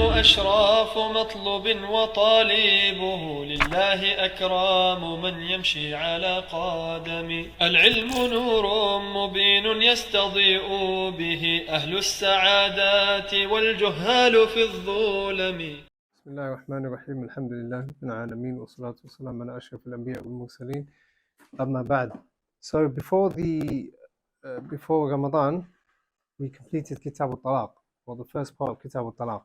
أشراف مطلوب وطالبه لله أكرام من يمشي على قدم. العلم نور مبين يستضيء به أهل السعادات والجهال في الظلم. بسم الله الرحمن الرحيم. الحمد لله رب العالمين والصلاة والسلام على أشرف الأنبياء والمرسلين. أما بعد. So before Ramadan, we completed Kitab al-Talaq, or the first part of Kitab al-Talaq.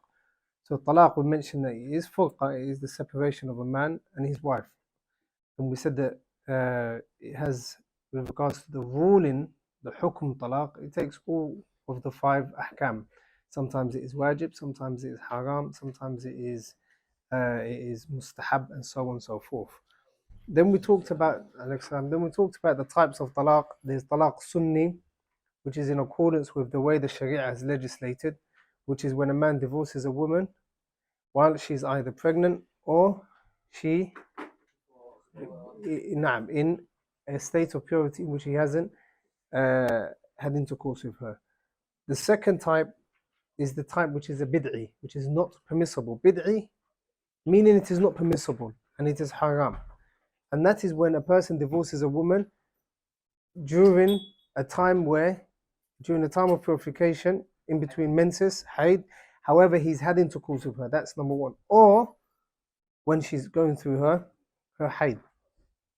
So Talaq, we mentioned that it is furqa, it is the separation of a man and his wife. And we said that it has, with regards to the ruling, the hukm talaq, it takes all of the 5 ahkam. Sometimes it is wajib, sometimes it is haram, sometimes it is mustahab, and so on and so forth. Then we talked about the types of talaq. There's talaq sunni, which is in accordance with the way the Sharia has legislated, which is when a man divorces a woman while she's either pregnant or she in a state of purity in which he hasn't had intercourse with her. The second type is the type which is a bid'i, which is not permissible. Bid'i meaning it is not permissible and it is haram. And that is when a person divorces a woman during a time of purification, in between menses, haid, however he's had intercourse with her. That's number 1. Or when she's going through her haid.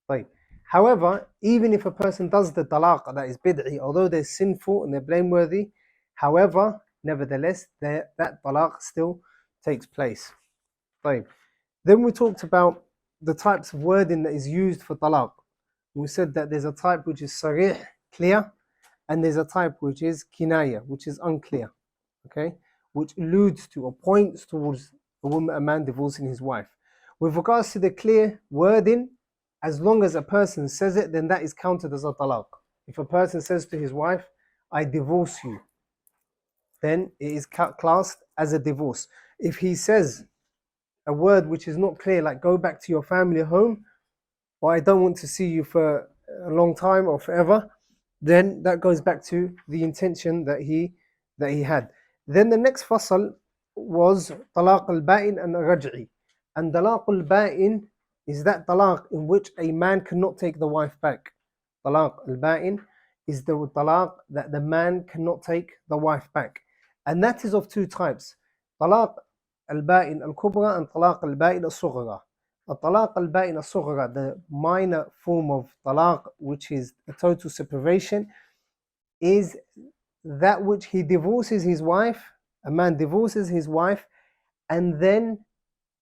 Right. However, even if a person does the talaq that is bid'i, although they're sinful and they're blameworthy, however, nevertheless, that talaq still takes place. Right. Then we talked about the types of wording that is used for talaq. We said that there's a type which is sarih, clear, and there's a type which is kinaya, which is unclear, okay, which alludes to or points towards a man divorcing his wife. With regards to the clear wording, as long as a person says it, then that is counted as a talaq. If a person says to his wife, I divorce you, then it is classed as a divorce. If he says a word which is not clear, like go back to your family home, or I don't want to see you for a long time or forever, then that goes back to the intention that he had. Then the next fasal was talaq al-ba'in and raj'i. And talaq al-ba'in is that talaq in which a man cannot take the wife back. Talaq al-ba'in is the talaq that the man cannot take the wife back. And that is of 2 types. Talaq al-ba'in al-kubra and talaq al-ba'in al-sughra. Talaq al-ba'in al-sughra, the minor form of talaq, which is a total separation, is that which he divorces his wife, a man divorces his wife, and then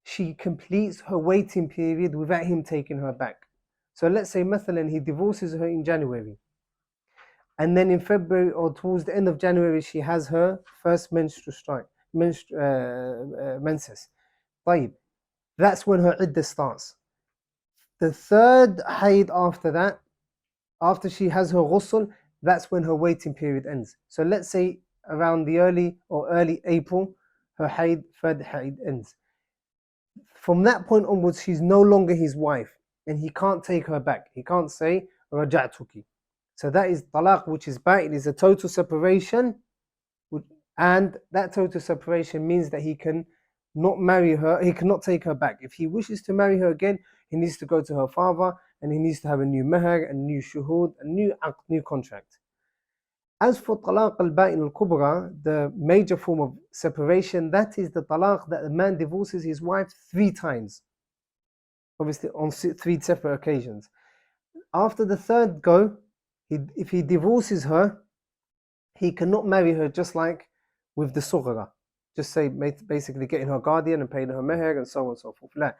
she completes her waiting period without him taking her back. So let's say, mathalan, he divorces her in January, and then in February or towards the end of January, she has her first menses. طيب. That's when her iddah starts. The third haid after that, after she has her ghusl, that's when her waiting period ends. So let's say around the early April, her third haid ends. From that point onwards, she's no longer his wife, and he can't take her back. He can't say raja'tuki. So that is talaq, which is ba'in, is a total separation, and that total separation means that he can not marry her, he cannot take her back. If he wishes to marry her again, he needs to go to her father, and he needs to have a new mahar, a new shuhud, a new aqd, new contract. As for talaq al-ba'in al-kubra, the major form of separation, that is the talaq that a man divorces his wife 3 times. Obviously on 3 separate occasions. After the third go, if he divorces her, he cannot marry her just like with the sughra. Just say basically getting her guardian and paying her meher and so on and so forth. No.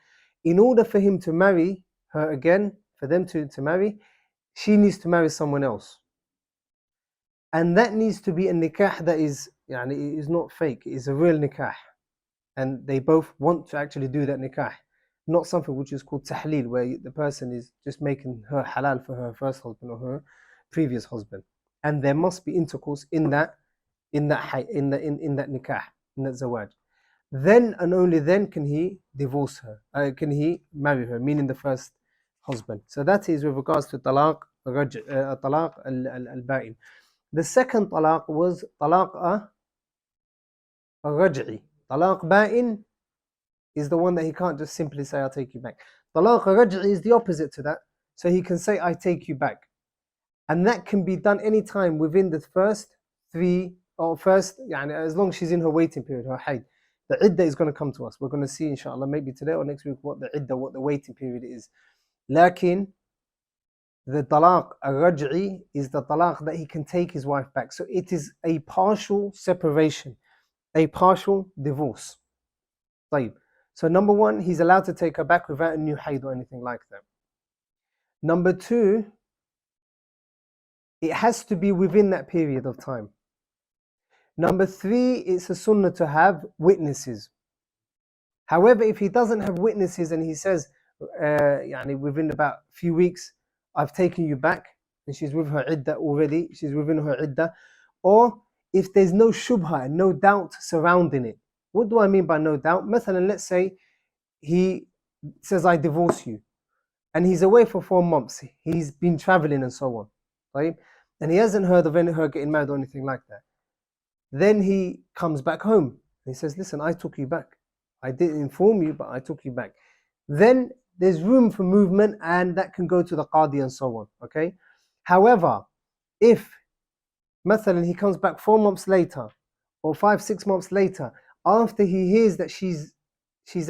In order for him to marry her again, for them to marry, she needs to marry someone else. And that needs to be a nikah that is not fake, it is a real nikah. And they both want to actually do that nikah. Not something which is called tahleel, where the person is just making her halal for her first husband or her previous husband. And there must be intercourse in that nikah, in that zawaj. Then and only then can he divorce her, can he marry her, meaning the first husband. So that is with regards to talaq al-ba'in. The second talaq was talaq al-raj'i. Talaq ba'in is the one that he can't just simply say, I'll take you back. Talaq raj'i is the opposite to that. So he can say, I take you back. And that can be done anytime within the first three, or first, as long as she's in her waiting period, her hayd. The iddah is going to come to us. We're going to see, inshallah, maybe today or next week, what the iddah, what the waiting period is. Lakin, the talaq al-raj'i is the talaq that he can take his wife back. So it is a partial separation, a partial divorce. طيب. So number one, he's allowed to take her back without a new hayd or anything like that. Number two, it has to be within that period of time. Number three, it's a sunnah to have witnesses. However, if he doesn't have witnesses and he says, within about a few weeks, I've taken you back, and she's with her iddah already, she's within her iddah, or if there's no shubha, no doubt surrounding it. What do I mean by no doubt? Mathalan, let's say he says, I divorce you, and he's away for 4 months. He's been traveling and so on, right? And he hasn't heard of her getting married or anything like that. Then he comes back home. He says, listen, I took you back. I didn't inform you, but I took you back. Then there's room for movement, and that can go to the qadi and so on, okay? However, if, mathalan, he comes back 4 months later, or 5-6 months later, after he hears that she's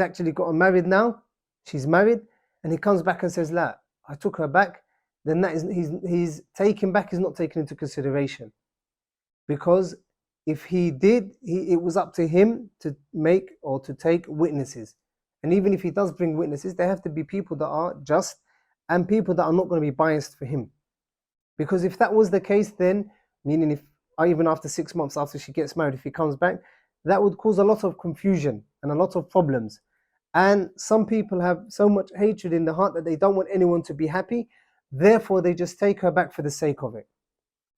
actually gotten married now, she's married, and he comes back and says, la, I took her back, then that is, he's taken back is not taken into consideration. Because if he did, it was up to him to make or to take witnesses. And even if he does bring witnesses, they have to be people that are just and people that are not going to be biased for him. Because if that was the case, then, meaning if even after 6 months after she gets married, if he comes back, that would cause a lot of confusion and a lot of problems. And some people have so much hatred in the heart that they don't want anyone to be happy. Therefore, they just take her back for the sake of it.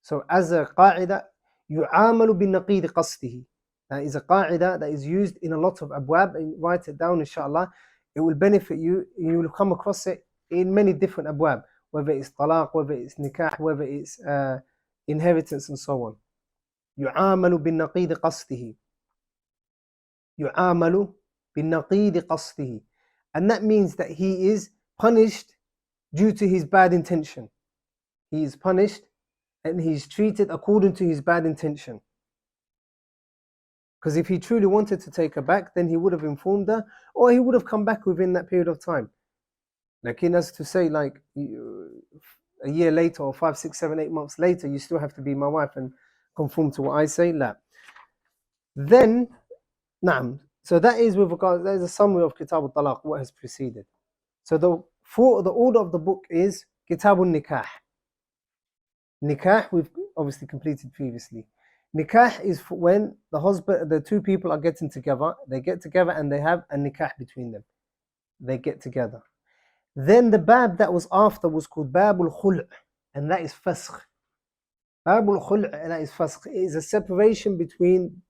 So as a qa'ida, يُعَامَلُ بِالنَّقِيدِ قَصْدِهِ. That is a qa'ida that is used in a lot of abwab. And write it down, inshallah. It will benefit you. You will come across it in many different abwab. Whether it's talaq, whether it's nikah, whether it's inheritance and so on. يُعَامَلُ بِالنَّقِيدِ قَصْدِهِ. يُعَامَلُ بِالنَّقِيدِ قَصْدِهِ. And that means that he is punished due to his bad intention. He is punished and he's treated according to his bad intention. Because if he truly wanted to take her back, then he would have informed her, or he would have come back within that period of time. Like, in as to say, like, a year later, or 5, 6, 7, 8 months later, you still have to be my wife and conform to what I say. La. Then, na'am. So that is with regard, that is a summary of Kitab al-Talaq, what has preceded. So the order of the book is Kitab al-Nikah. Nikah, we've obviously completed previously. Nikah is when the two people are getting together. They get together and they have a nikah between them. They get together. Then the bab that was after was called Babul Khul', and that is fasq. Babul Khul', and that is fasq. It is a separation between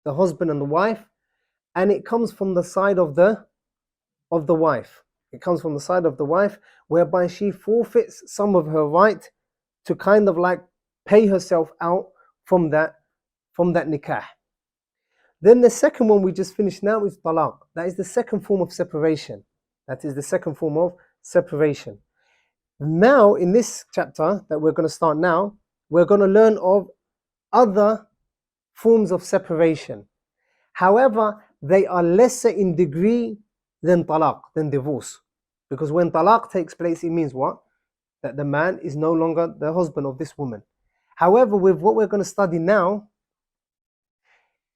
the husband and the wife, and it comes from the side of the wife. It comes from the side of the wife, whereby she forfeits some of her right to kind of like pay herself out from that nikah. Then the second one we just finished now is talaq. That is the second form of separation. That is the second form of separation. Now, in this chapter that we're going to start now, we're going to learn of other forms of separation. However, they are lesser in degree than talaq, than divorce. Because when talaq takes place, it means what? That the man is no longer the husband of this woman. However, with what we're going to study now,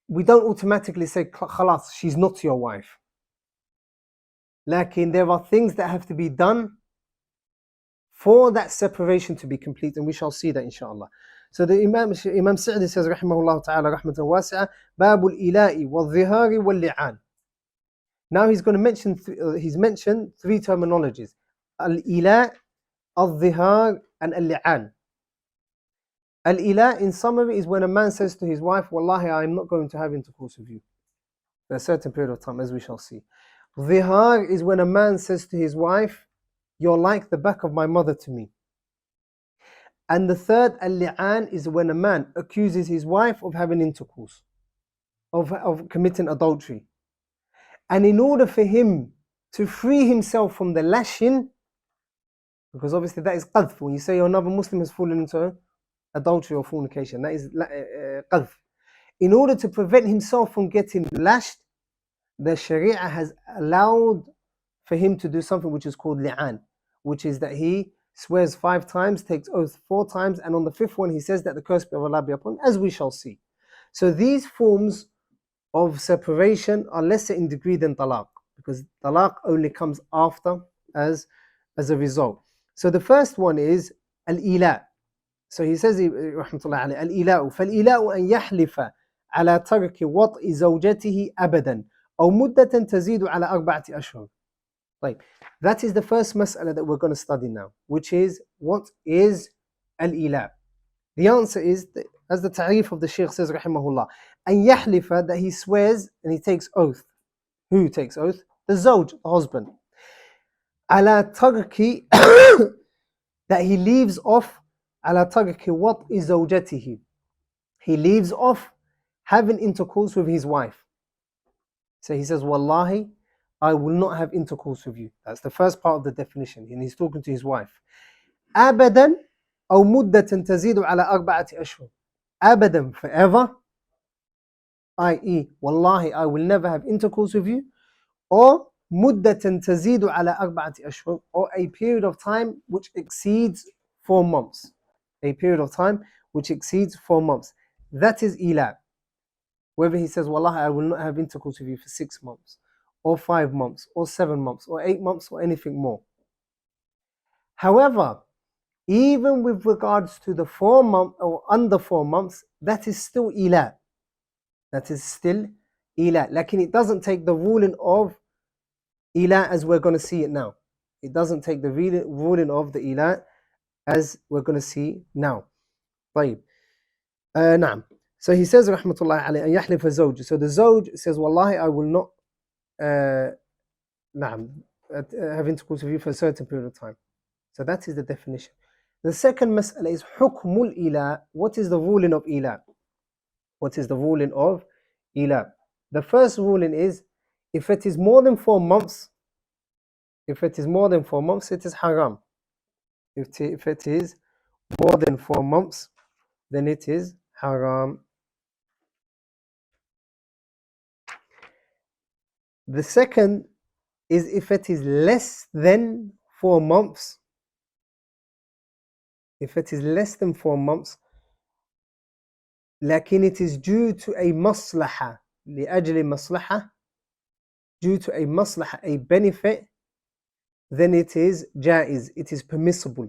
we don't automatically say, khalas, she's not your wife. Lakin there are things that have to be done for that separation to be complete, and we shall see that inshallah. So the Imam Sa'di says, rahimahullah ta'ala, rahmatan wasi'a, Babul ila'i wal dhihari wal li'an. Now he's going to mention, he's mentioned 3 terminologies. Al-ila', al-dhihar, and al-li'an. Al-ila', in summary, is when a man says to his wife, Wallahi, I am not going to have intercourse with you for a certain period of time, as we shall see. Dhihar is when a man says to his wife, you're like the back of my mother to me. And the third, al-li'an, is when a man accuses his wife of having intercourse. of committing adultery. And in order for him to free himself from the lashing, because obviously that is qadf, when you say another Muslim has fallen into adultery or fornication, that is qadf. In order to prevent himself from getting lashed, the Sharia has allowed for him to do something which is called li'an, which is that he swears 5 times, takes oath 4 times, and on the 5th one he says that the curse of Allah be upon him, as we shall see. So these forms of separation are lesser in degree than talaq, because talaq only comes after as a result. So the first one is al-ila. So he says, rahmatullah alayhi, al-ila'u. فَالْإِلَاءُ أَنْ يَحْلِفَ على ترك وطء زوجته أبدا أو مدة تزيد على 4 أشهر. Right. That is the first mas'ala that we're going to study now, which is, what is al-ila? The answer is, as the ta'rif of the Shaykh says, rahimahullah, أن يحلف, that he swears and he takes oath. Who takes oath? The zawj, the husband. على ترك, that he leaves off, على ترك وطء زوجته. He leaves off having intercourse with his wife. So he says, Wallahi, I will not have intercourse with you. That's the first part of the definition. And he's talking to his wife. أبدا أو مدة تزيد على 4 أشهر. Abadan, forever. I.e., Wallahi, I will never have intercourse with you. Or مدة تزيد على 4 أشهر. Or a period of time which exceeds 4 months. A period of time which exceeds 4 months. That is ila. Whether he says, Wallahi, I will not have intercourse with you for 6 months, or 5 months, or 7 months, or 8 months, or anything more. However, even with regards to the 4 months or under 4 months, that is still ila. That is still ila. Lakin it doesn't take the ruling of ila as we're going to see it now. It doesn't take the ruling of the ila as we're going to see now. طيب. نعم. So he says, rahmatullah alayhi, أن يحلف الزوج. So the zawj says, Wallahi, I will not have intercourse with you for a certain period of time. So that is the definition. The second mas'ala is hukmul ila. What is the ruling of ila? What is the ruling of ila? The first ruling is, if it is more than 4 months, it is haram. If it is more than 4 months, then it is haram. The second is, if it is less than 4 months, لكن it is due to a maslaha, لأجل maslaha, due to a maslaha, a benefit, then it is jaiz, it is permissible.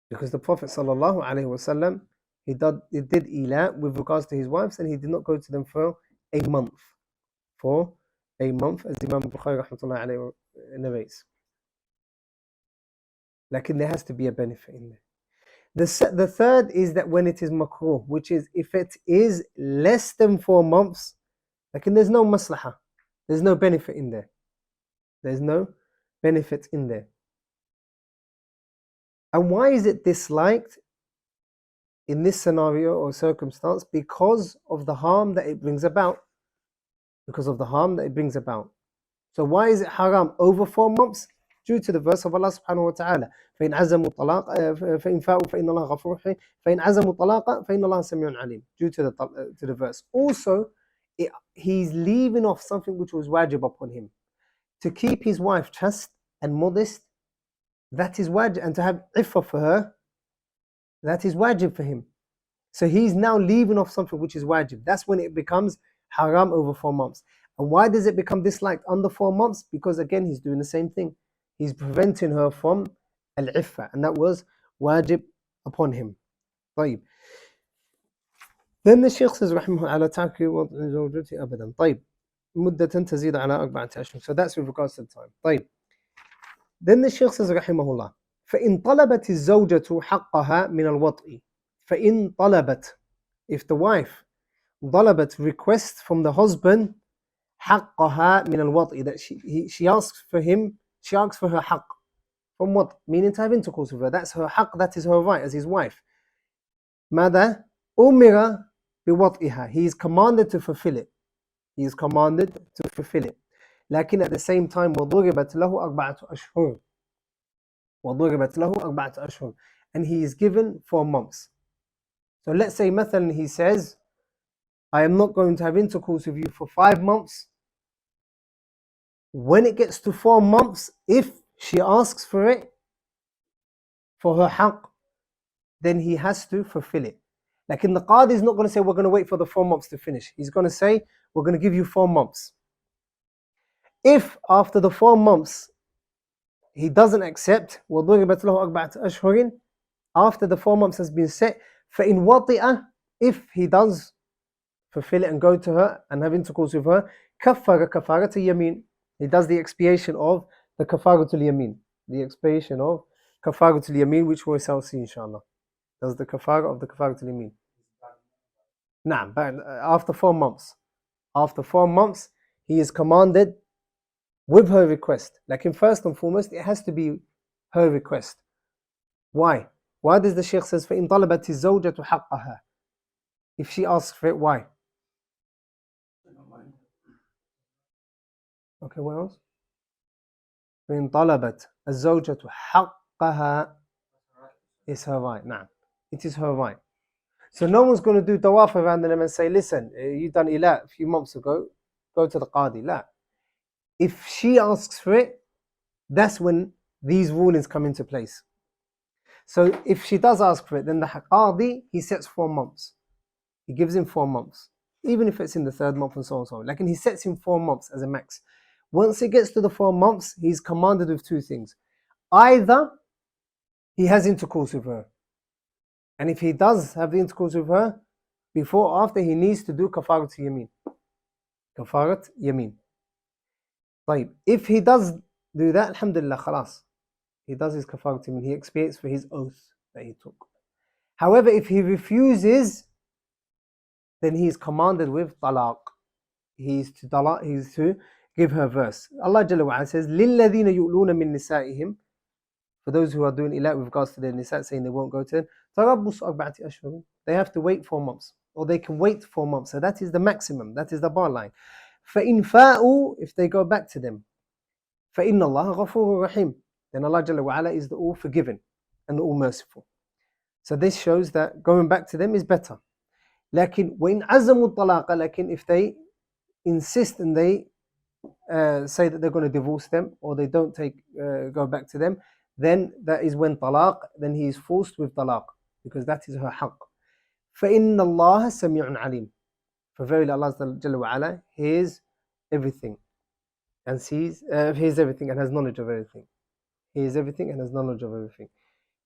Because the Prophet sallallahu alaihi wasallam, he did ila with regards to his wives, and he did not go to them for a month. As Imam Bukhari rahmatullah alayhi narrates. Lakin there has to be a benefit in there. The third is that when it is makruh, which is if it is less than 4 months, lakin there's no maslaha, there's no benefit in there. And why is it disliked in this scenario or circumstance? Because of the harm that it brings about. So why is it haram over 4 months? Due to the verse of Allah subhanahu wa ta'ala. فَإِنْ عَزَمُوا طَلَاقًا فَإِنْ فَاءُوا فَإِنَّ اللَّهَ غَفُورٌ رَحِيمٌ فَإِنْ عَزَمُوا طَلَاقًا فَإِنَّ اللَّهَ سَمِيعٌ عَلِيمٌ. Due to the verse. Also, he's leaving off something which was wajib upon him. To keep his wife chaste and modest, that is wajib. And to have iffah for her, that is wajib for him. So he's now leaving off something which is wajib. That's when it becomes haram over 4 months. And why does it become disliked under 4 months? Because again, he's doing the same thing. He's preventing her from al-iffa, and that was wajib upon him. طيب. Then the Shaykh says, رحمه على ترك وضع زوجته أبدا. طيب. مدة تزيد على 4 أشهر. So that's with regards to the time. طيب. Then the Shaykh says, رحمه الله, فإن طلبت الزوجة حقها من الوطء. فإن طلبت, if the wife طلبت requests from the husband حقها من الوطء, that she asks for her haqq. From what? Meaning to have intercourse with her. That's her haqq, that is her right as his wife. ماذا? أمر بوطئها. He is commanded to fulfill it. He is commanded to fulfill it. لكن at the same time وضربت له أربعة أشهر. وضربت له أربعة أشهر. And he is given 4 months. So let's say مثلا he says, I am not going to have intercourse with you for 5 months. When it gets to 4 months, if she asks for it, for her haqq, then he has to fulfill it. Like in the qadi is not going to say we're going to wait for the 4 months to finish. He's going to say we're going to give you 4 months. If after the 4 months he doesn't accept, وَضُرِبَتْ لَهُ أَرْبَعَةَ أَشْهُرٍ, after the 4 months has been set, فَإِنْ وَطِئَ, if he does fulfill it and go to her and have intercourse with her, كَفَّرَ كَفَارَةَ الْيَمِينِ, he does the expiation of the kafaratul yamin, the expiation of kafaratul yamin, which we shall see inshallah. Does the kafara of the kafaratul yamin. Nah, but after 4 months. After 4 months, he is commanded with her request. Like in first and foremost, it has to be her request. Why? Why does the Shaykh says, فَإِنْ طَلَبَتِ الزَّوْجَةُ حَقَّهَا? If she asks for it, why? Okay, what else? فإن طلبت الزوجة حقها, is her right. Nah, it is her right. So no one's going to do tawaf around them and say, listen, you done ilah a few months ago, go to the qadi. La. If she asks for it, that's when these rulings come into place. So if she does ask for it, then the qadi, he sets 4 months. He gives him 4 months, even if it's in the 3rd month and so on and so on. Like, and he sets him 4 months as a max. Once it gets to the 4 months, he's commanded with 2 things. Either he has intercourse with her, and if he does have the intercourse with her, before or after, he needs to do kafarat yamin. Kafarat yamin. طيب, if he does do that, alhamdulillah, khalas. He does his kafarat yamin. He expiates for his oath that he took. However, if he refuses, then he is commanded with talaq. He is to give her verse. Allah Jalla wa Ala says, لِلَّذِينَ يُؤْلُونَ مِن نِسَائِهِمْ, for those who are doing ilah with regards to their nisa, saying they won't go to them, تَرَبُّصْ أَرْبَعَةِ أَشْهُرٍ, they have to wait 4 months, or they can wait 4 months. So that is the maximum, that is the bar line. فَإِنْ فَاءُوا, if they go back to them, فَإِنَّ اللَّهَ غَفُورٌ رَحِيمٌ, then Allah Jalla wa Ala is the all forgiving and the all merciful. So this shows that going back to them is better. لكن وإن عزموا الطلاق, لكن if they insist and they say that they're going to divorce them, or they don't go back to them, then that is when talaq, then he is forced with talaq, because that is her haqq. فَإِنَّ اللَّهَ سَمِيعٌ عَلِيمٌ, for verily Allah Jalla wa Ala hears everything and sees, hears everything and has knowledge of everything. He hears everything and has knowledge of everything.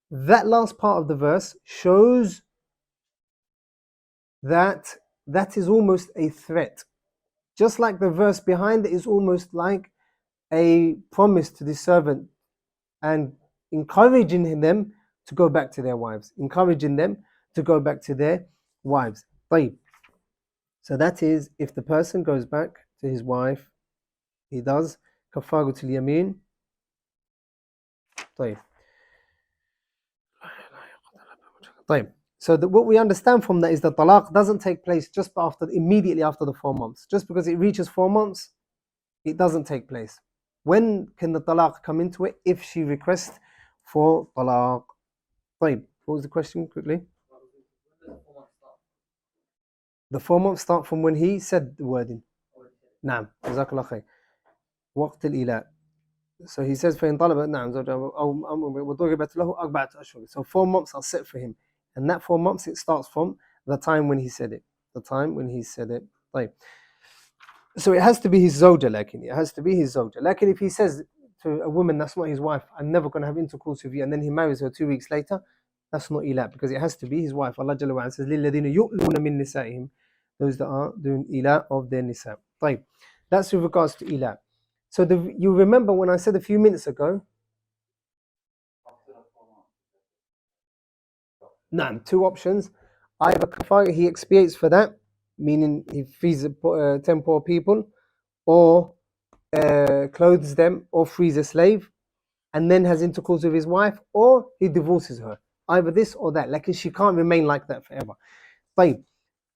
That last part of the verse shows that that is almost a threat. Just like the verse behind it is almost like a promise to the servant and encouraging them to go back to their wives. Encouraging them to go back to their wives. طيب. So that is if the person goes back to his wife, he does kafaratul yamin. طيب. طيب. So what we understand from that is that talaq doesn't take place just immediately after the 4 months. Just because it reaches 4 months, it doesn't take place. When can the talaq come into it? If she requests for talaq. طيب. What was the question quickly? The 4 months start from when he said the wording. نعم. جزاك الله خير. وقت الإيلاء. So he says فإن طلبت نعم زوجها أو وضربت له 4 أشهر. So 4 months are set for him. And that 4 months, it starts from the time when he said it. The time when he said it. Right. So it has to be his zawja, lakin. It has to be his zawja. Lakin if he says to a woman, that's not his wife, I'm never going to have intercourse with you, and then he marries her 2 weeks later, that's not ilah, because it has to be his wife. Allah Jalla wa Ala says, لِلَّذِينَ يُؤْلُونَ مِن نِسَائِهِمْ, those that are doing ilah of their nisa. Right. That's with regards to ilah. So you remember when I said a few minutes ago, 2 options. Either kafara, he expiates for that, meaning he feeds 10 poor people, or clothes them, or frees a slave, and then has intercourse with his wife, or he divorces her. Either this or that. Like she can't remain like that forever. طيب.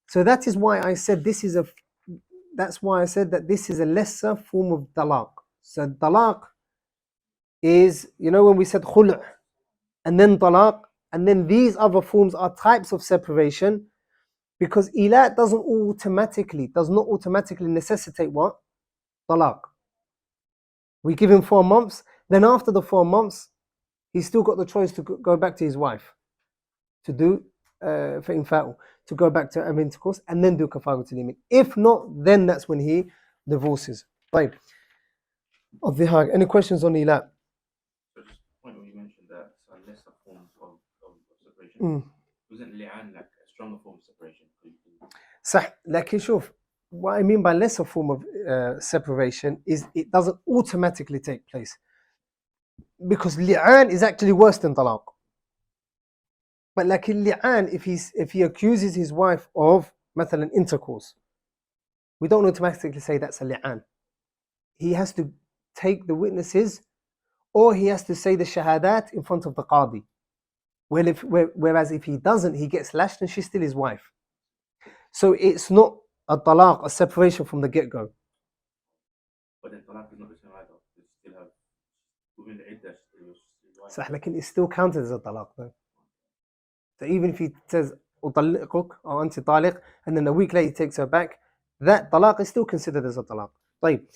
So that is why I said that's why I said that this is a lesser form of talaq. So talaq is, you know, when we said khul' and then talaq, and then these other forms are types of separation, because ila does not automatically necessitate what? Talaq. We give him 4 months, then after the 4 months, he's still got the choice to go back to his wife, to do فإنفاء, to go back to intercourse, and then do kafaratul yamin. If not, then that's when he divorces. طيب. الظهار. Any questions on ila? So just the point where you mentioned that it's a lesser form of separation. Wasn't li'an like a stronger form of separation? صح. لكن شوف, what I mean by lesser form of separation is it doesn't automatically take place, because li'an is actually worse than talaq. But like in li'an, if he accuses his wife of مثلا intercourse, we don't automatically say that's a li'an. He has to take the witnesses, or he has to say the shahadat in front of the qadi. Whereas if he doesn't, he gets lashed and she's still his wife. So it's not a talaq, a separation from the get-go. But then talaq is not the same either. You still have, within the iddah, صح, لكن it's still counted as a talaq though. So even if he says أطلقك or أنت طالق, and then a week later he takes her back, that talaq is still considered as a talaq. طيب.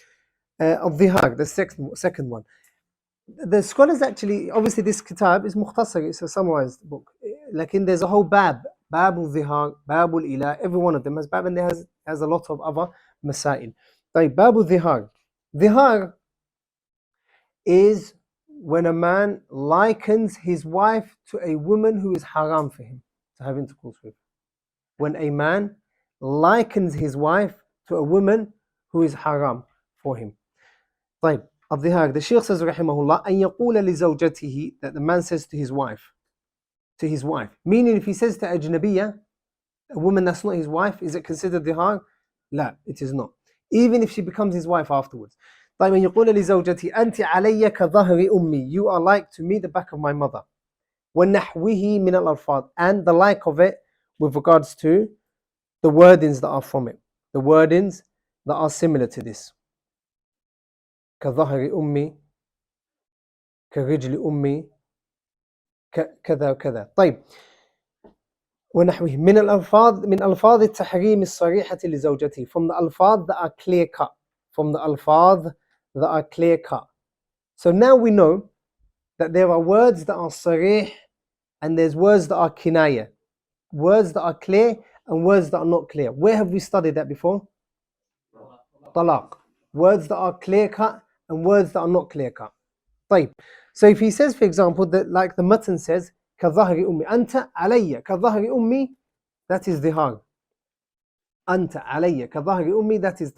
الظهار, the second one. The scholars actually, obviously this kitab is mukhtasar, it's a summarized book. Like there's a whole bab al-zihar, bab al-ila, every one of them has bab, and there has a lot of other masail. طيب, bab al-zihar. Zihar is when a man likens his wife to a woman who is haram for him to have intercourse with. When a man likens his wife to a woman who is haram for him. طيب, الظهار, the Shaykh says rahimahullah, أن يقول لزوجته, that the man says to his wife, meaning if he says to ajnabiyya, a woman that's not his wife, is it considered dhihar? لا, it is not, even if she becomes his wife afterwards. طيب, أن يقول لزوجته أنت علي كظهر أمي, you are like to me the back of my mother. ونحوه من الألفاظ, and the like of it with regards to the wordings that are from it, the wordings that are similar to this. كظهر أمي, كرجل أمي, كذا وكذا. طيب, ونحوه من ألفاظ التحريم الصريحة لزوجته, from the alfaz that are clear cut, So now we know that there are words that are sarih and there's words that are kinaya, words that are clear and words that are not clear. Where have we studied that before? Talaq. Words that are clear cut and words that are not clear cut. طيب. So if he says, for example, that like the matan says, كظهر أمي, أنت علي كظهر أمي, that is dhihar. أنت علي كظهر أمي, that is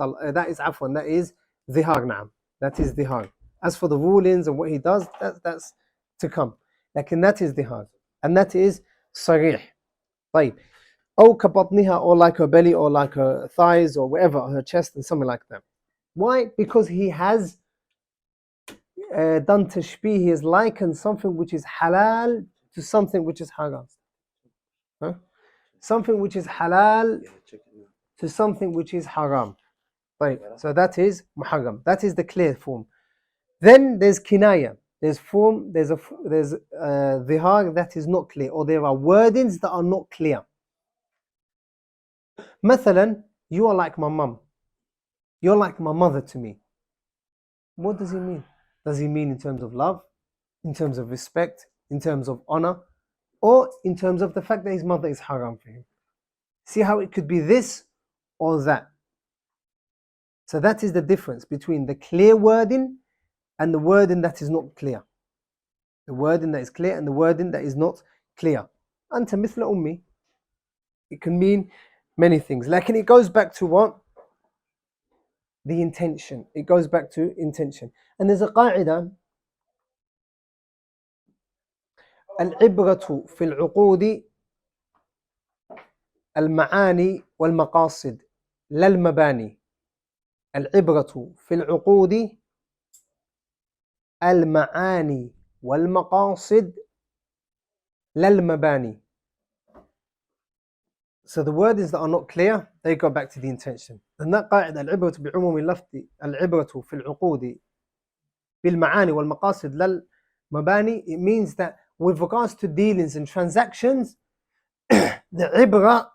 عفوا, that is dhihar. نعم, that is dhihar. As for the rulings and what he does, that's to come. لكن that is dhihar, and that is صريح. طيب. أو كبطنها, or like her belly, or like her thighs, or whatever, her chest, and something like that. Why? Because he has done tashbih, he has likened something which is halal to something which is haram. Something which is halal to something which is haram. Right. So that is muharram. That is the clear form. Then there's kinaya. There's dhihar that is not clear, or there are wordings that are not clear. مثلا, you are like my mum. You're like my mother to me. What does he mean? Does he mean in terms of love, in terms of respect, in terms of honor, or in terms of the fact that his mother is haram for him? See how it could be this or that. So that is the difference between the clear wording and the wording that is not clear. The wording that is clear and the wording that is not clear. Anta mithla ummi. It can mean many things. Like, and it goes back to what? The intention. It goes back to intention. And there's a qa'idah. العبرة في العقود المعاني والمقاصد لا المباني. العبرة في العقود المعاني والمقاصد لا المباني. So the wordings that are not clear, they go back to the intention. And that قاعدة العبرة بعموم اللفظ العبرة في العقود بالمعاني والمقاصد للمباني. It means that with regards to dealings and transactions, the ibra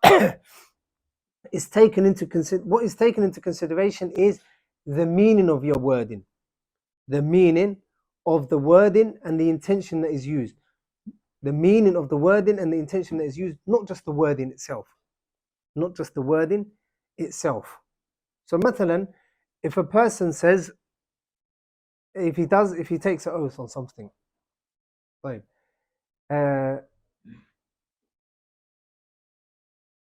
is taken into what is taken into consideration is the meaning of your wording, the meaning of the wording and the intention that is used. The meaning of the wording and the intention that is used, not just the wording itself. Not just the wording itself. So, مثلا, if a person says, if he takes an oath on something, like,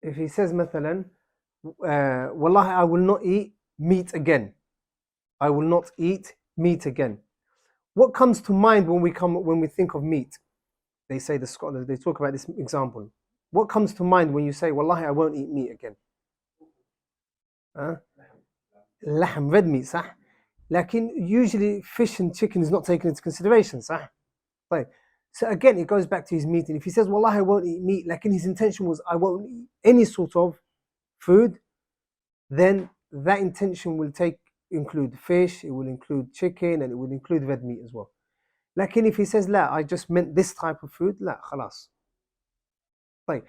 if he says, مثلا, Wallahi, I will not eat meat again. I will not eat meat again. What comes to mind when we think of meat? They say, the scholars, they talk about this example. What comes to mind when you say, Wallahi, I won't eat meat again? Lahm, red meat, صح? Lakin usually fish and chicken is not taken into consideration, صح? Right. So again, it goes back to his meat. And if he says, Wallahi, I won't eat meat, lakin his intention was, I won't eat any sort of food, then that intention will include fish, it will include chicken, and it will include red meat as well. Lakin if he says, La, I just meant this type of food, la, khalas. Right.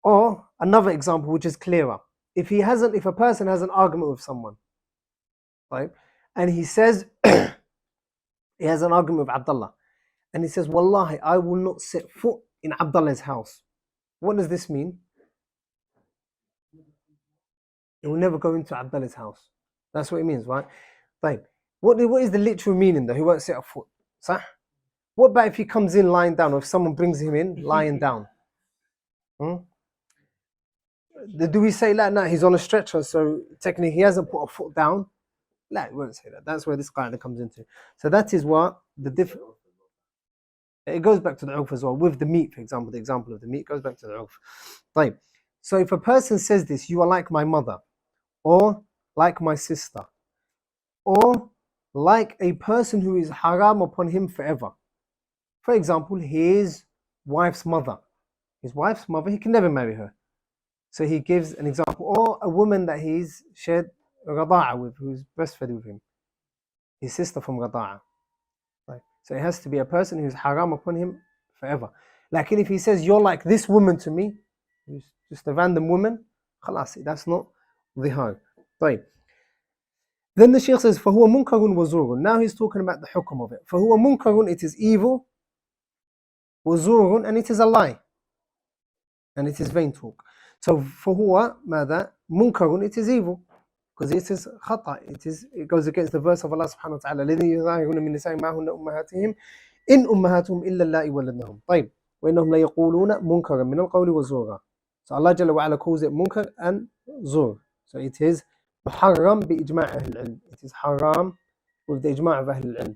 Or another example which is clearer. If a person has an argument with someone, right, and he says, he has an argument with Abdullah, and he says, Wallahi, I will not set foot in Abdullah's house. What does this mean? He will never go into Abdullah's house. That's what it means, right? Right. What is the literal meaning though? He won't set a foot. Sah? What about if he comes in lying down, or if someone brings him in lying down? Do we say that? No, he's on a stretcher, so technically he hasn't put a foot down. No, we won't say that. That's where this qaida comes into. So that is what the difference. It goes back to the urf as well. With the meat, for example, the example of the meat goes back to the urf. Right. So if a person says this, you are like my mother, or like my sister, or like a person who is haram upon him forever. For example, his wife's mother. His wife's mother, he can never marry her. So he gives an example. Or a woman that he's shared rada'a with, who's breastfed with him. His sister from rada'a. Right. So it has to be a person who's haram upon him forever. Like if he says, you're like this woman to me, who's just a random woman, khalas, that's not dhihar. Right. Then the Shaykh says, فَهُوَ مُنْكَرٌ وَزُورٌ. Now he's talking about the hukm of it. فَهُوَ مُنْكَرٌ, it is evil. وَزُورٌ, and it is a lie. And it is vain talk. So فَهُوَ ماذا؟ مُنْكَرٌ, it is evil. Because it is khata. It goes against the verse of Allah subhanahu wa ta'ala. الَّذِينَ يُظَاهِرُونَ مِنْ نِسَائِهِمْ مَا هُنَّ أُمَّهَاتِهِمْ إِنْ أُمَّهَاتُهُمْ إِلَّا اللَّائِي وَلَدْنَهُمْ. طيب. وَإِنَّهُمْ لَيَقُولُونَ مُنْكَرًا مِنَ الْقَوْلِ وَزُورًا. So Allah Jalla wa Ala calls it munkar and zur. So it is muharram bi-ijma' ahl al-ilm. It is haram with the ijma' of ahl al-ilm.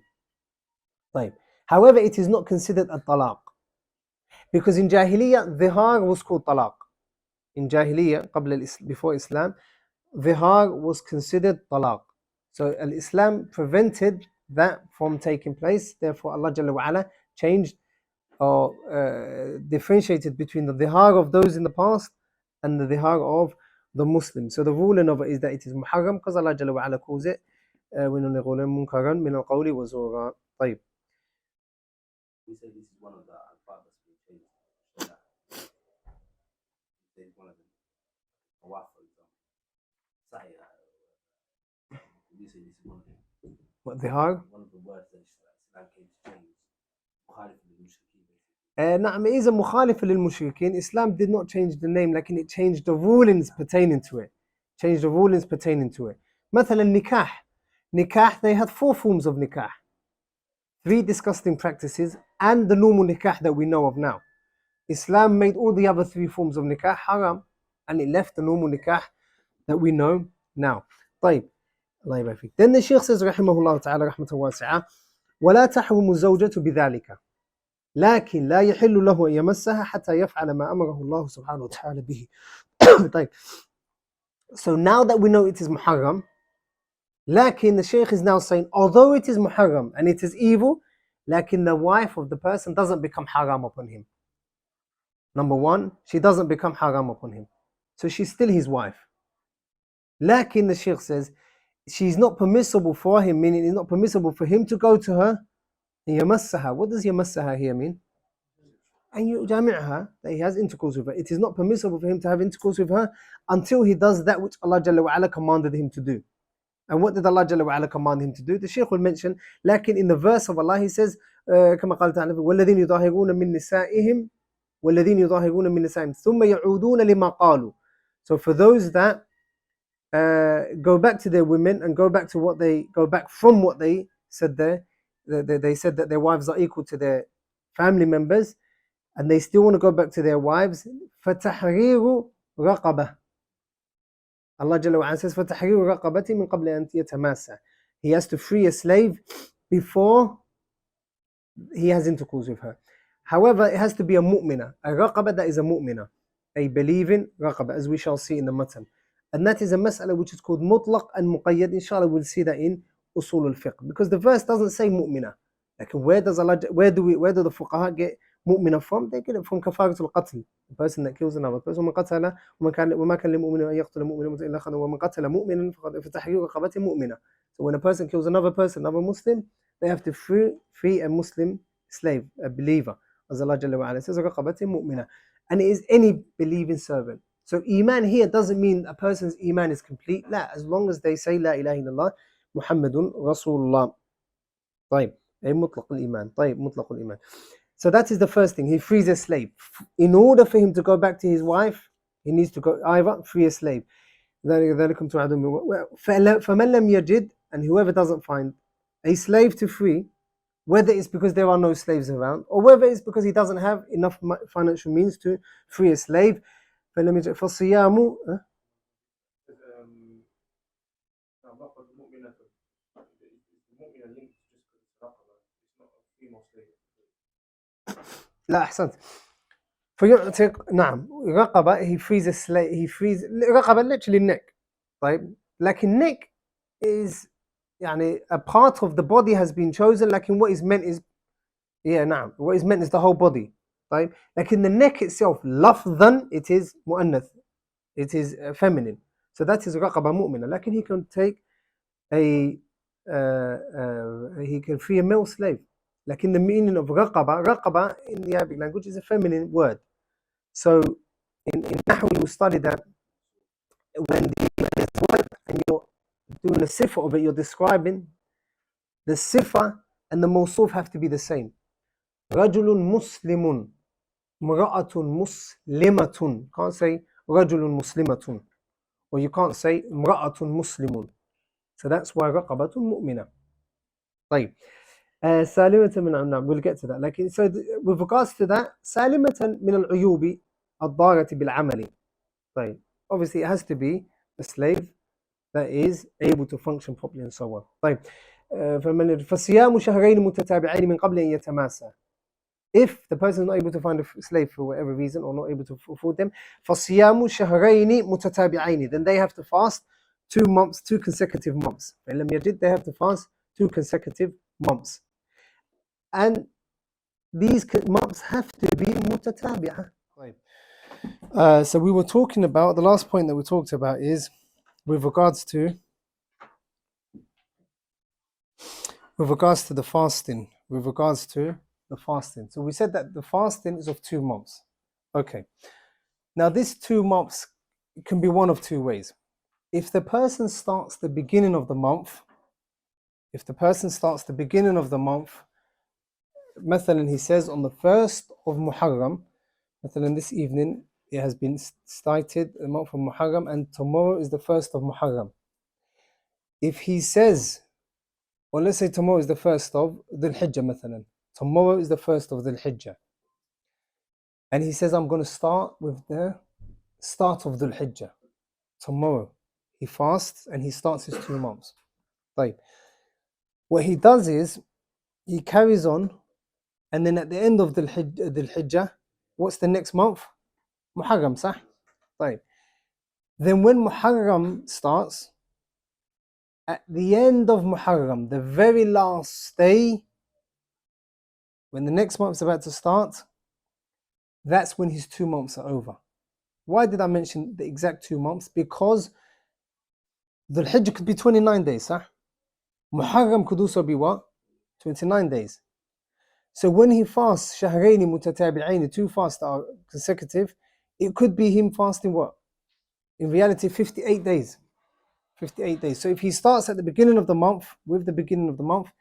طيب. However, it is not considered a talaq. Because in Jahiliyyah, dhihar was called talaq. In Jahiliyyah, before Islam, dhihar was considered talaq. So Islam prevented that from taking place. Therefore, Allah Jalla wa Ala changed or differentiated between the dhihar of those in the past and the dhihar of the Muslims. So the ruling of it is that it is muharram because Allah Jalla wa Ala calls it وَإِنَّهُمْ لَيَقُولُونَ مُنْكَرًا مِنَ الْقَوْلِ وَزُورًا. طيب. We say this is one of the alphabets we changed. So that one of them. Awaf, for example. We say this is one of them. What, dhihar? One of the words that Islam came to change. نعم, it is a مخالف للمشركين. Islam did not change the name, like it changed the rulings pertaining to it. Changed the rulings pertaining to it. مثلا nikah. Nikah, they had 4 forms of nikah. 3 disgusting practices and the normal nikah that we know of now. Islam made all the other 3 forms of nikah haram, and it left the normal nikah that we know now. طيب. الله يبارك فيك. Then the Shaykh says رحمه الله تعالى رحمة واسعة ولا تحرم الزوجة بذلك لكن لا يحل له أن يمسها حتى يفعل ما أمره الله سبحانه وتعالى به. طيب. So now that we know it is muharram, لكن the Shaykh is now saying, although it is muharram and it is evil, لكن the wife of the person doesn't become haram upon him. Number one, she doesn't become haram upon him. So she's still his wife. Lakin the Shaykh says, she's not permissible for him, meaning it's not permissible for him to go to her and yamassaha. What does yamassaha here mean? And yujami'ha, that he has intercourse with her. It is not permissible for him to have intercourse with her until he does that which Allah Jalla wa Ala commanded him to do. And what did Allah Jalla wa Ala command him to do? The Shaykh will mention, lakin in the verse of Allah, he says, كما قال تعالى والذين يظاهرون من نسائهم والذين يظاهرون من نسائهم ثم يعودون لما قالوا. So for those that go back to their women and go back from what they said there, they said that their wives are equal to their family members, and they still want to go back to their wives. فَتَحْرِيرُ رَقَبَةٍ. Allah Jalla wa Ala says, فَتَحْرِيرُ رَقَبَةٍ مِنْ قَبْلِ أَنْ يَتَمَاسَّى. He has to free a slave before he has intercourse with her. However, it has to be a mu'mina, a raqaba that is a mu'mina, a believing raqaba, as we shall see in the matan. And that is a mas'ala which is called mutlaq and muqayyad. Inshallah, we'll see that in usul al-fiqh, because the verse doesn't say mu'mina. Like where do the fuqaha get mu'mina from? They get it from kafarat al-qatl, the person that kills another person. وَمَنْ قَتَلَ وَمَا كَانَ لِمُؤْمِنٍ أَنْ يَقْتُلَ مُؤْمِنًا إِلَّا خَطَأً وَمَنْ قَتَلَ مُؤْمِنًا فَتَحْرِيرُ رَقَبَةٍ مُؤْمِنَةٍ. So when a person kills another person, another Muslim, they have to free a Muslim slave, a believer. As Allah Jalla wa Ala says, رَقَبَةٍ مُؤْمِنَةٍ. And it is any believing servant. So iman here doesn't mean a person's iman is complete. La, as long as they say La ilaha illallah Muhammadun Rasulullah. طيب. أي مطلق الإيمان. طيب مطلق الإيمان. So that is the first thing. He frees a slave. In order for him to go back to his wife, he needs to go either free a slave. ذلكم توعدون فمن لم يجد, and whoever doesn't find a slave to free, whether it's because there are no slaves around, or whether it's because he doesn't have enough financial means to free a slave, فصيام لا أحسنت فيعتق. نعم رقبة, he frees a slave, he frees رقبة literally neck. طيب لكن neck is يعني a part of the body has been chosen, لكن what is meant is نعم, what is meant is the whole body. طيب لكن the neck itself لفظا it is مؤنث, it is feminine. So that is رقبة مؤمنة. لكن he can take he can free a male slave. Like in the meaning of raqaba in the Arabic language is a feminine word. So in Nahw you study that when the word and you're doing a sifa of it, you're describing the sifa and the mawsuf have to be the same. Rajulun muslimun, mra'atun muslimatun. Can't say rajulun muslimatun, or you can't say mra'atun muslimun. So that's why raqabatun mu'mina. طيب. سالمة من نعم, we'll get to that. Like, so with regards to that, سالمة من العيوب الضارة بالعمل. طيب. Obviously it has to be a slave that is able to function properly and so on. طيب. فصيام شهرين متتابعين من قبل أن يتماسى. If the person is not able to find a slave for whatever reason or not able to afford them, فصيام شهرين متتابعين, then they have to fast 2 months, 2 consecutive months. فإن لم يجد, they have to fast 2 consecutive months. And these months have to be mutatabi'ah. So we were talking about, the last point that we talked about is with regards to the fasting. So we said that the fasting is of 2 months. Okay. Now this 2 months can be one of 2 ways. If the person starts the beginning of the month, مثلا he says on the 1st of Muharram, مثلا this evening it has been started the month of Muharram and tomorrow is the 1st of Muharram. If he says, or let's say tomorrow is the 1st of Dhul Hijjah مثلا, tomorrow is the 1st of Dhul Hijjah, and he says I'm going to start with the start of Dhul Hijjah tomorrow, he fasts and he starts his 2 months. Right. What he does is he carries on, and then at the end of Dhul Hijjah, what's the next month? Muharram, صح? Right. Then when Muharram starts, at the end of Muharram, the very last day, when the next month's about to start, that's when his 2 months are over. Why did I mention the exact 2 months? Because the Hajj could be 29 days, huh? Muharram could also be what? 29 days. So when he fasts shahrayni mutatabi'aini, 2 fasts that are consecutive, it could be him fasting what? In reality, 58 days. 58 days. So if he starts at the beginning of the month, with the beginning of the month,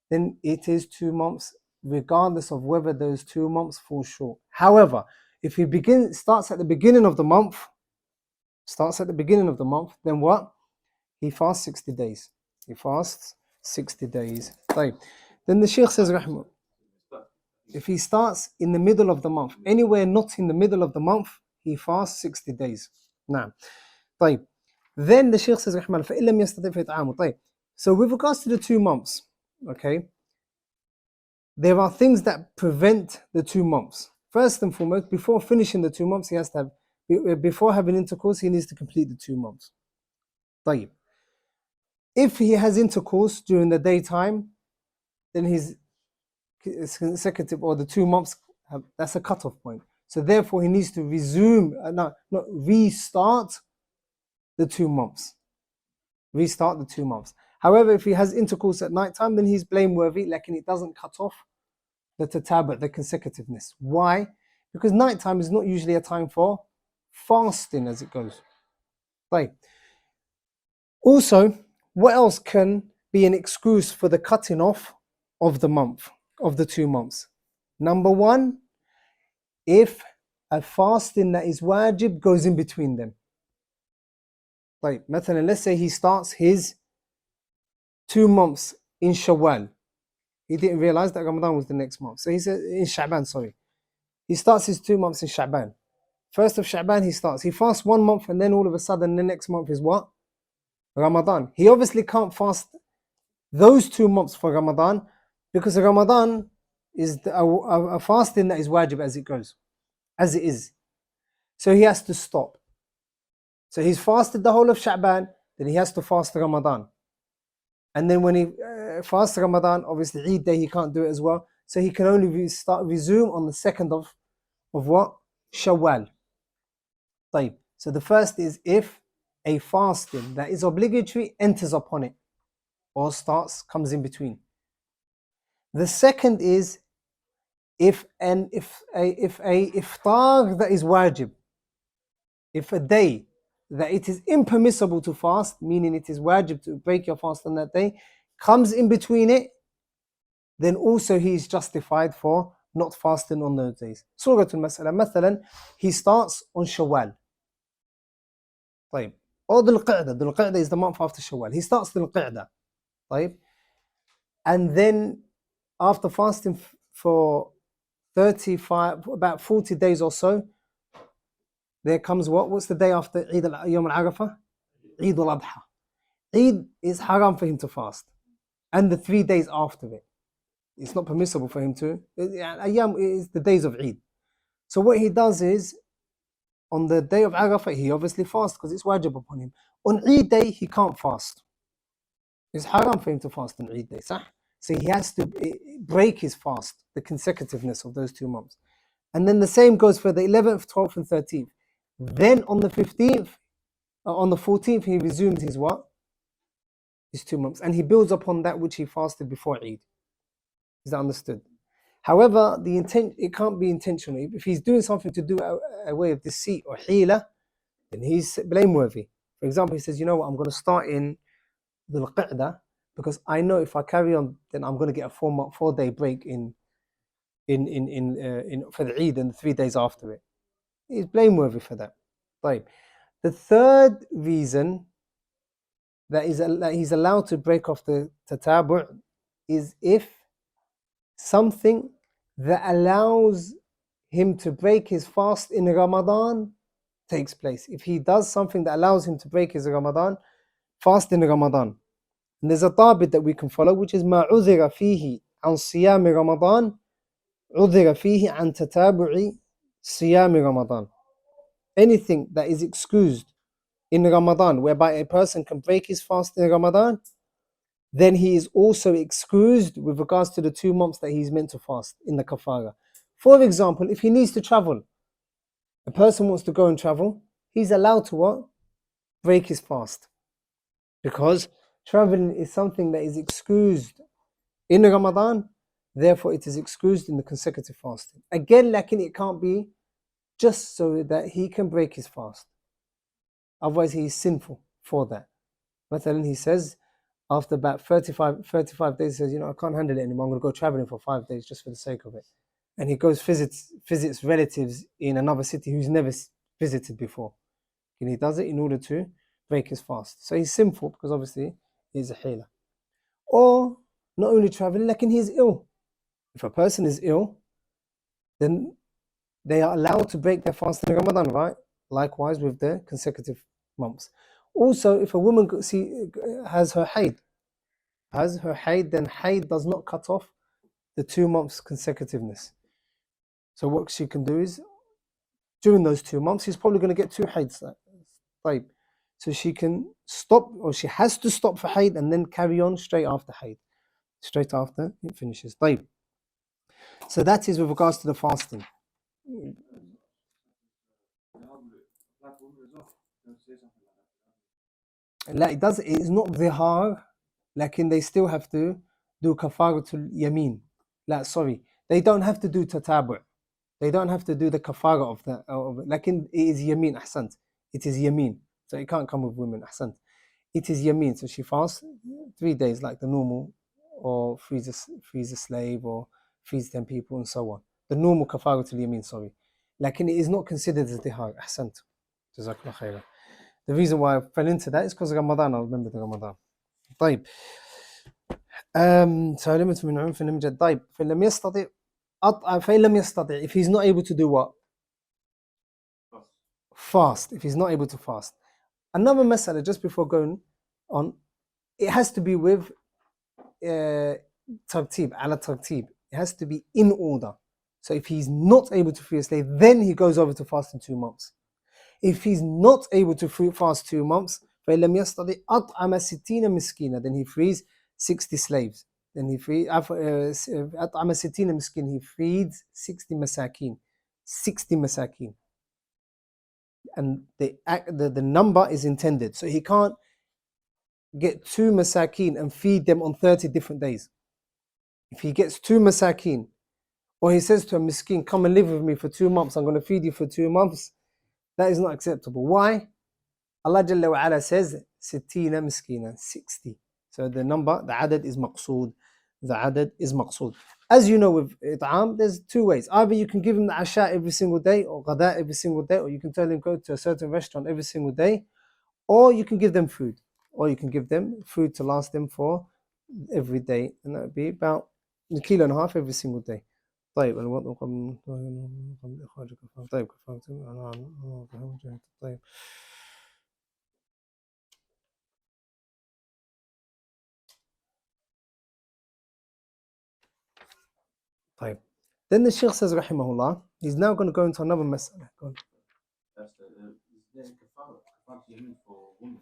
then it is 2 months, regardless of whether those 2 months fall short. However, if he starts at the beginning of the month, then what? He fasts 60 days. He fasts 60 days. Right. Then the Shaykh says, if he starts in the middle of the month, anywhere not in the middle of the month, he fasts 60 days. Now, طيب. Then the Shaykh says, فإن لم يستطع فإطعامه. طيب. So with regards to the 2 months, okay, there are things that prevent the 2 months. First and foremost, before finishing the 2 months, he has to have, before having intercourse, he needs to complete the 2 months. طيب. If he has intercourse during the daytime, then his consecutive or the 2 months, that's a cutoff point. So therefore, he needs to restart the 2 months. Restart the 2 months. However, if he has intercourse at night time, then he's blameworthy, like it doesn't cut off the tatabu', the consecutiveness. Why? Because nighttime is not usually a time for fasting as it goes. Right. Also, what else can be an excuse for the cutting off of the month, of the 2 months? Number one, if a fasting that is wajib goes in between them. Right. Let's say he starts his 2 months in Shawwal. He didn't realize that Ramadan was the next month. So he said, in Sha'ban, sorry. He starts his 2 months in Sha'ban. 1st of Sha'ban he starts. He fasts 1 month and then all of a sudden the next month is what? Ramadan. He obviously can't fast those 2 months for Ramadan because Ramadan is a fasting that is wajib as it goes, as it is. So he has to stop. So he's fasted the whole of Sha'ban, then he has to fast Ramadan. And then when he fasts Ramadan, obviously Eid day he can't do it as well. So he can only resume on the 2nd of what? Shawwal. طيب. So the first is if a fasting that is obligatory enters upon it or comes in between. The second is if a iftar that is wajib, if a day that it is impermissible to fast, meaning it is wajib to break your fast on that day, comes in between it, then also he is justified for not fasting on those days. Suratul Mas'ala, مثلا, he starts on Shawwal. طيب. Or Dhul Qa'dah is the month after Shawwal. He starts Dhul Qa'dah. طيب. And then after fasting for about 40 days or so, there comes what? What's the day after Eid Yawm al-Arafah? Eid al-Adha. Eid is haram for him to fast. And the 3 days after it. It's not permissible for him to. Ayyam is the days of Eid. So what he does is, on the day of Arafah, he obviously fasts because it's wajib upon him. On Eid day, he can't fast. It's haram for him to fast on Eid day. صح? So he has to break his fast, the consecutiveness of those 2 months. And then the same goes for the 11th, 12th, and 13th. Then on the 15th, on the 14th, he resumes his what? His 2 months. And he builds upon that which he fasted before Eid. Is that understood? However, it can't be intentional. If he's doing something to do a way of deceit or hila, then he's blameworthy. For example, he says, you know what, I'm going to start in the Qa'dah because I know if I carry on, then I'm going to get a 4-day break in for the Eid and the 3 days after it. He's blameworthy for that. Right. The third reason that he's allowed to break off the tatabu' is if something that allows him to break his fast in Ramadan takes place. If he does something that allows him to break his Ramadan fast in Ramadan. And there's a tabit that we can follow, which is ما عذر فيه عن صيام رمضان عذر فيه عن تتابع صيام رمضان. Anything that is excused in Ramadan, whereby a person can break his fast in Ramadan, then he is also excused with regards to the 2 months that he's meant to fast in the kafara. For example, if he needs to travel A person wants to go and travel, he's allowed to what? Break his fast. Because traveling is something that is excused in Ramadan, therefore it is excused in the consecutive fasting. Again, lakin it can't be just so that he can break his fast. Otherwise he is sinful for that. Mathalan, he says, after about 35 days, he says, I can't handle it anymore, I'm going to go traveling for 5 days just for the sake of it. And he goes visits relatives in another city who's never visited before. And he does it in order to break his fast. So he's sinful because obviously he's a hila. Or not only traveling, like he's ill. If a person is ill, then they are allowed to break their fast in Ramadan, right? Likewise with the consecutive months. Also, if a woman has her haid, then haid does not cut off the 2 months consecutiveness. So what she can do is, during those 2 months, she's probably going to get 2 haids. So she can stop, or she has to stop for haid and then carry on straight after haid. Straight after it finishes. So that is with regards to the fasting. It is not dhihar, lakin they still have to do kafaratul yameen. They don't have to do tatabu'. They don't have to do the kafara of that. Lakin it is yameen, ahsant. It is yameen. So it can't come with women, ahsant. It is yameen. So she fasts 3 days like the normal, or frees a slave, or feeds 10 people, and so on. The normal kafaratul yameen, sorry. Lakin it is not considered as dhihar, ahsant. Jazakallah khairan. The reason why I fell into that is because of Ramadan. I remember the Ramadan. طيب. سالمة من عنف لم يجد. طيب. فإن لم يستطع. If he's not able to do what? Fast. If he's not able to fast. Another masala just before going on. It has to be with tartib, ala tartib. It has to be in order. So if he's not able to free a slave, then he goes over to fasting 2 months. If he's not able to fast 2 months, فَإِلَّمْ يَسْتَطِعْ أَطْعَمَ سِتِّينَ مِسْكِينًا, then he frees 60 slaves. Then he frees أَطْعَمَ سِتِّينَ مِسْكِينًا, he feeds 60 masakin. 60 masakin. And the number is intended. So he can't get 2 masakin and feed them on 30 different days. If he gets 2 masakin, or he says to a miskin, come and live with me for 2 months, I'm going to feed you for 2 months, that is not acceptable. Why? Allah Jalla wa Ala says, Sittina miskina, 60. So the number, the adad is maqsood. The adad is maqsood. As you know with it'am, there's 2 ways. Either you can give him the asha every single day, or ghada every single day, or you can tell him go to a certain restaurant every single day, or you can give them food. Or you can give them food to last them for every day. And that would be about 1.5 kilos every single day. طيب الوضع قبل إخراجك. طيب طيب. طيب. Then the Shaykh says rahimahullah, he's now going to go into another mas'ala. That's the kafara for women.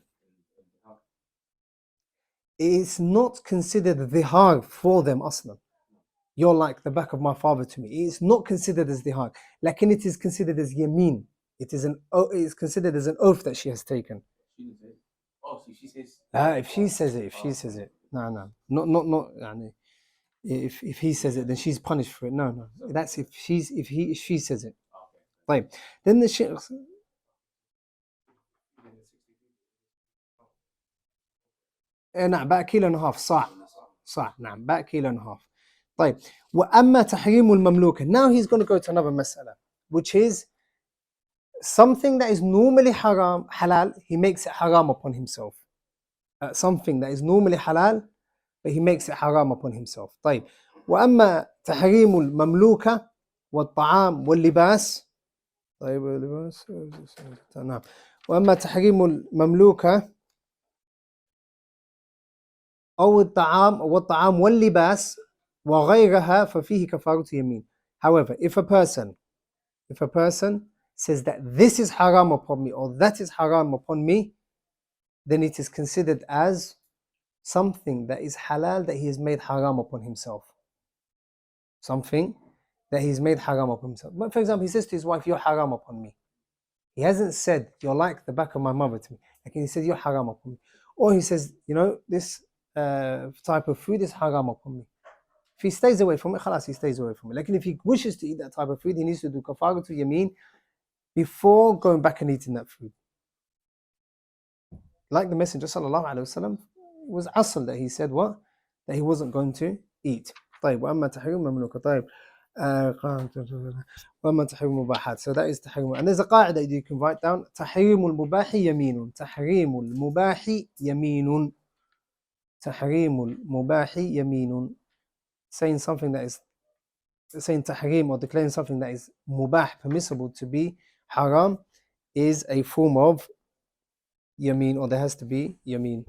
It's not considered dhihar for them aslan. You're like the back of my father to me. It's not considered as dhihar. Lakin it is considered as yameen. It is considered as an oath that she has taken. Oh, so she says. If she says it. No. Not. If he says it, then she's punished for it. No. That's if she says it. Right. Then the Shaykh. about 1.5 kilos. صح. نعم. about 1.5 kilos. طيب. وأما تحريم المملوكة. Now he's going to go to another mas'ala, which is something that is normally halal, he makes it haram upon himself. Something that is normally halal, but he makes it haram upon himself. طيب. وأما تحريم المملوكة والطعام واللباس. طيب اللباس. نعم. وأما تحريم المملوكة أو الطعام واللباس وغيرها ففيه كفارة يمين. However, if a person says that this is haram upon me or that is haram upon me, then it is considered as something that is halal that he has made haram upon himself. Something that he's made haram upon himself. For example, he says to his wife, you're haram upon me. He hasn't said, you're like the back of my mother to me. Like he said, you're haram upon me. Or he says, you know, this type of food is haram upon me. If he stays away from it, khalas, he stays away from it. Like if he wishes to eat that type of food, he needs to do kafaratu yameen before going back and eating that food. Like the Messenger sallallahu alaihi wasallam, it was asl that he said what? That he wasn't going to eat. طيب وأما تحريم مملوكة طيب وأما تحريم المباحات. So that is تحريم. And there's a qaida you can write down. تحريم المباح يمين. تحريم المباح يمين. تحريم المباح يمين. Saying something that is saying tahrim or declaring something that is mubah, permissible to be haram, is a form of yameen, or there has to be yameen.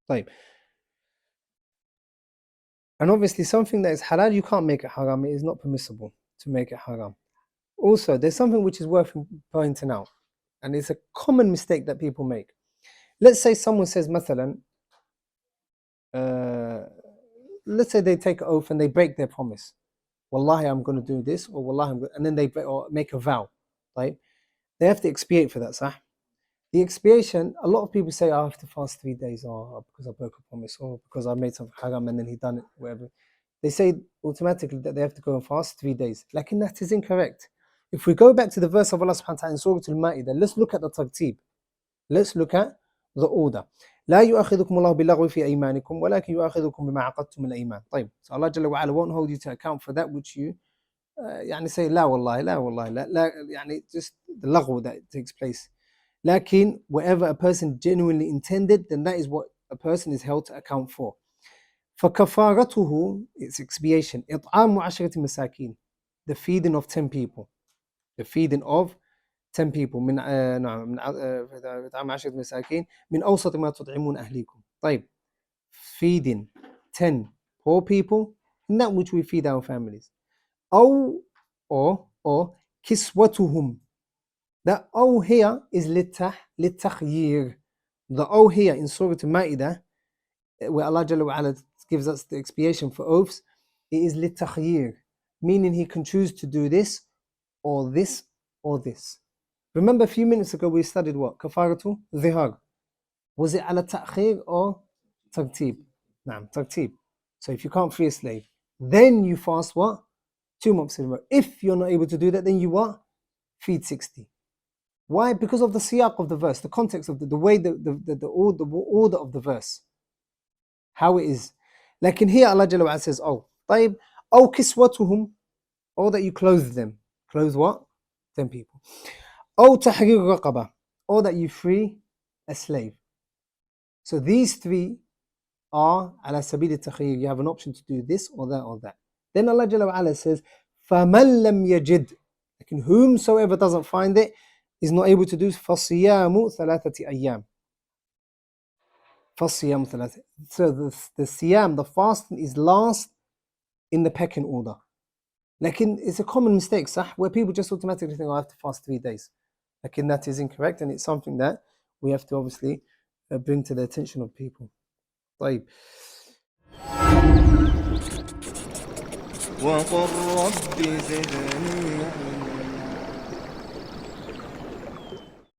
طيب. And obviously something that is halal, you can't make it haram. It is not permissible to make it haram. Also, there's something which is worth pointing out, and it's a common mistake that people make. Let's say someone says, mathalan, let's say they take an oath and they break their promise. Wallahi, I'm going to do this, or Wallahi, and then they break, or make a vow. Right? They have to expiate for that, sah? The expiation, a lot of people say, I have to fast 3 days, or because I broke a promise, or because I made something haram and then he done it, whatever. They say automatically that they have to go and fast 3 days. Like, and that is incorrect. If we go back to the verse of Allah subhanahu wa ta'ala in Surah Al-Ma'idah, let's look at the tartib. Let's look at the order. لا يؤاخذكم الله باللغو في أيمانكم ولكن يؤاخذكم بما عقدتم الأيمان. طيب. So Allah Jalla wa Ala won't hold you to account for that which you يعني say لا والله لا والله لا يعني just the laghu that takes place. لكن whatever a person genuinely intended, then that is what a person is held to account for. فكفارته, its expiation, إطعام 10 مساكين, the feeding of 10 people. The feeding of 10 people من نعم من إطعام 10 مساكين من أوسط ما تطعمون أهليكم. طيب, feeding 10 poor people in that which we feed our families. أو or كسوتهم. The O here is للتخيير. The O here in Surah Al-Ma'idah, where Allah Jalla wa Ala gives us the expiation for oaths, it is للتخيير, meaning he can choose to do this or this or this. Remember a few minutes ago we studied what? Kafaratu dhihar. Was it ala ta'khir or tartib? Naam, tartib. So if you can't free a slave, then you fast what? 2 months in a row. If you're not able to do that, then you what? Feed 60. Why? Because of the siyaq of the verse, the context of the way, the order of the verse, how it is. Like in here, Allah Jalla wa Ala says, oh, طيب, أو كسوتهم, or that you clothe them. Clothe what? 10 people. أو تحرير رقبة, or that you free a slave. So these 3 are على سبيل التخيير. You have an option to do this or that or that. Then Allah Jalla wa Ala says, فَمَنْ لَمْ يَجِدْ, like whomsoever doesn't find it, is not able to do فَصِيَامُ 3 أيام. فَصِيَامُ 3. So the siyam, the fasting, is last in the pecking order. Like it's a common mistake, sah, where people just automatically think, I have to fast 3 days. Like that is incorrect, and it's something that we have to obviously bring to the attention of people. طيب. وقل رب زدني